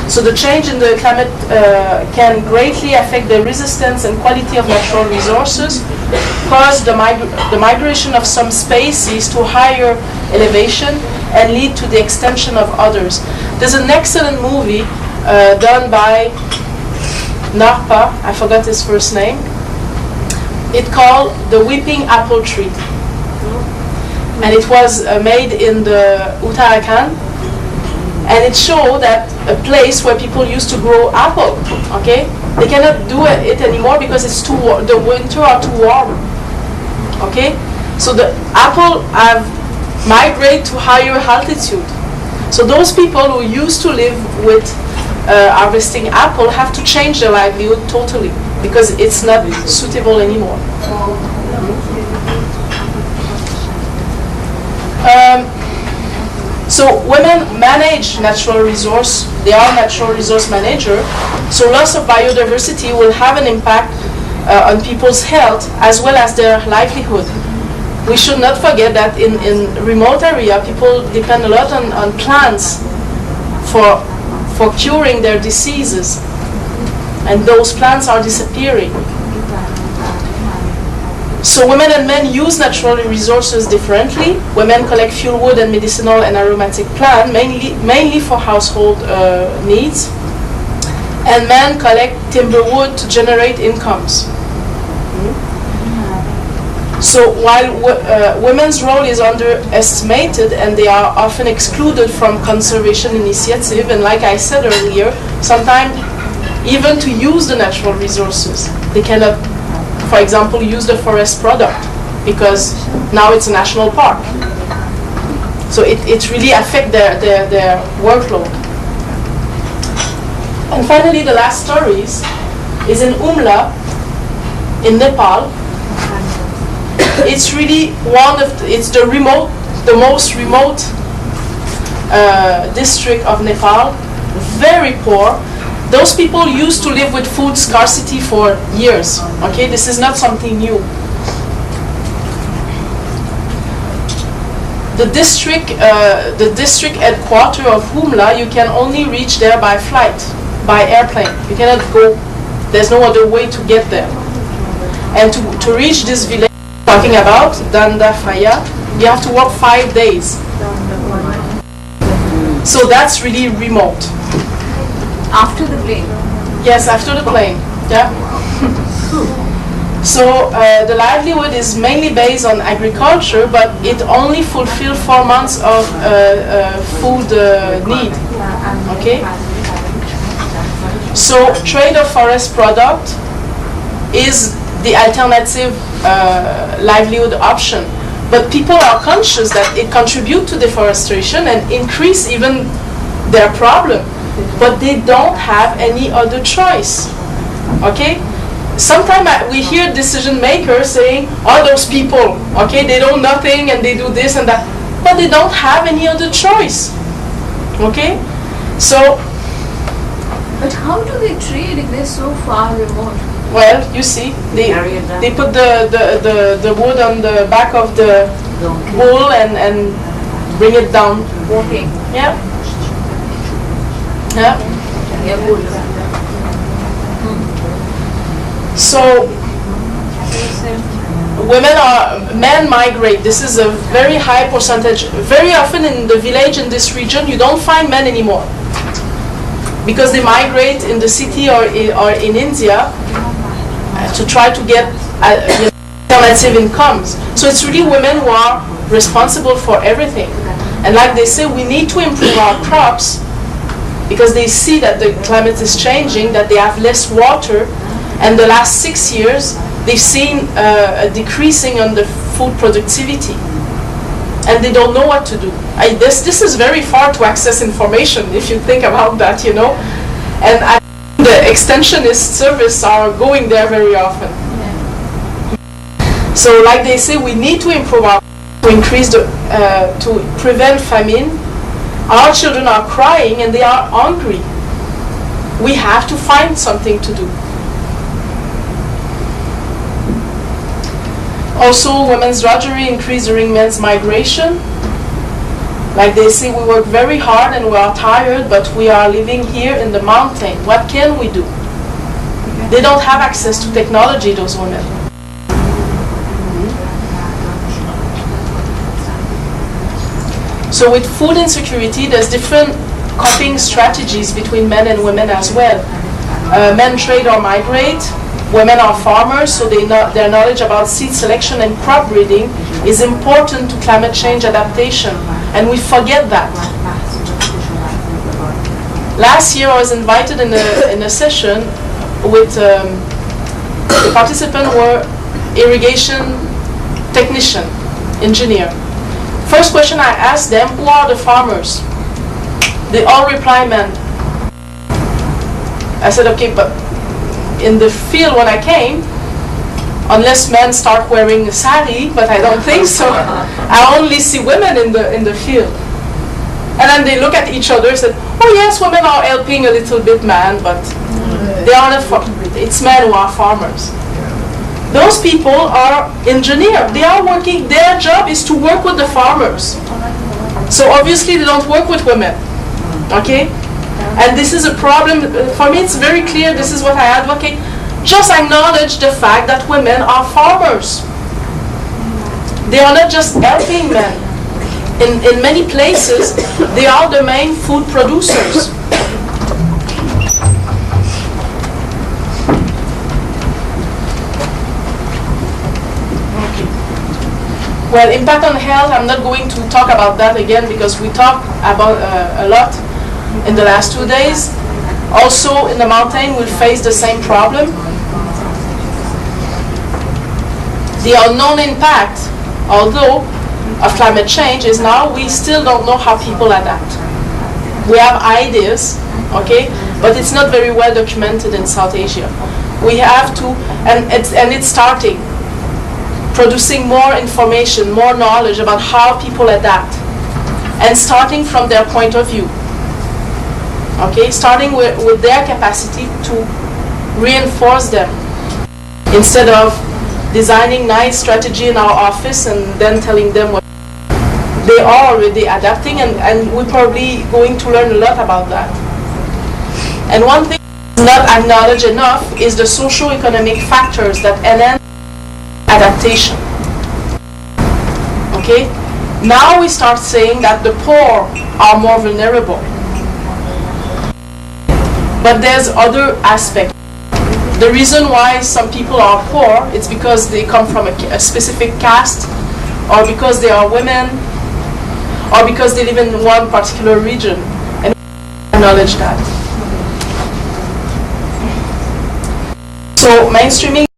So the change in the climate can greatly affect the resistance and quality of natural resources, cause the migration of some species to higher elevation, and lead to the extinction of others. There's an excellent movie done by Narpa, I forgot his first name. It's called The Weeping Apple Tree. And it was made in the Uttarakhand. And it showed that a place where people used to grow apple, okay? They cannot do it anymore because it's too the winter are too warm, okay? So the apple have migrate to higher altitude. So those people who used to live with harvesting apple have to change their livelihood totally because it's not suitable anymore. So women manage natural resource, they are natural resource manager, so loss of biodiversity will have an impact on people's health as well as their livelihood. We should not forget that in remote area, people depend a lot on plants for curing their diseases, and those plants are disappearing. So women and men use natural resources differently. Women collect fuel wood and medicinal and aromatic plant, mainly for household needs. And men collect timber wood to generate incomes. So while women's role is underestimated and they are often excluded from conservation initiative, and like I said earlier, sometimes even to use the natural resources, they cannot, for example, use the forest product because now it's a national park. So it really affects their workload. And finally, the last stories is in Umla, in Nepal. It's really it's the most remote district of Nepal, very poor. Those people used to live with food scarcity for years. Okay, this is not something new. The district headquarters of Humla, you can only reach there by flight, by airplane. You cannot go. There's no other way to get there. And to reach this village talking about, Dandafaya, you have to walk 5 days. So that's really remote. After the plane? Yes, after the plane. Yeah. So the livelihood is mainly based on agriculture, but it only fulfills 4 months of food need. Okay. So trade of forest product is the alternative livelihood option, but people are conscious that it contributes to deforestation and increase even their problem, but they don't have any other choice. Okay, sometimes we hear decision makers saying, "Oh, those people, okay, they know nothing and they do this and that," but they don't have any other choice. Okay, so. But how do they trade if they're so far remote? Well, you see, they put the wood on the back of the bull and bring it down. Walking. Yeah. Yeah. So men migrate. This is a very high percentage. Very often in the village in this region, you don't find men anymore because they migrate in the city or in India to try to get alternative incomes. So it's really women who are responsible for everything. And like they say, we need to improve our crops because they see that the climate is changing, that they have less water. And the last 6 years, they've seen a decreasing on the food productivity. And they don't know what to do. This is very far to access information if you think about that, you know. And the extensionist service are going there very often. So like they say, we need to improve our, to increase the, to prevent famine. Our children are crying and they are hungry. We have to find something to do. Also, women's drudgery increased during men's migration. Like they say, we work very hard and we are tired, but we are living here in the mountain. What can we do? They don't have access to technology, those women. So with food insecurity, there's different coping strategies between men and women as well. Men trade or migrate. Women are farmers, so their knowledge about seed selection and crop breeding is important to climate change adaptation, and we forget that. Last year I was invited in a session with the participants were irrigation technician, engineer. First question I asked them, who are the farmers? They all reply men. I said, okay, but in the field when I came, unless men start wearing sari, but I don't think so, I only see women in the field. And then they look at each other and said, oh yes, women are helping a little bit, man, but they are not, it's men who are farmers. Those people are engineers. They are working, their job is to work with the farmers. So obviously they don't work with women, okay? And this is a problem. For me, it's very clear. This is what I advocate. Just acknowledge the fact that women are farmers. They are not just helping men. In many places, they are the main food producers. Okay. Well, impact on health, I'm not going to talk about that again because we talked about a lot in the last 2 days. Also in the mountain we'll face the same problem. The unknown impact, although, of climate change is now we still don't know how people adapt. We have ideas, okay, but it's not very well documented in South Asia. We have to, and it's starting, producing more information, more knowledge about how people adapt, and starting from their point of view. Okay, starting with their capacity to reinforce them instead of designing nice strategy in our office and then telling them what they are already adapting, and we're probably going to learn a lot about that. And one thing not acknowledged enough is the socio-economic factors that enhance adaptation. Okay, now we start saying that the poor are more vulnerable. But there's other aspects. The reason why some people are poor, it's because they come from a specific caste, or because they are women, or because they live in one particular region. And we acknowledge that. So mainstreaming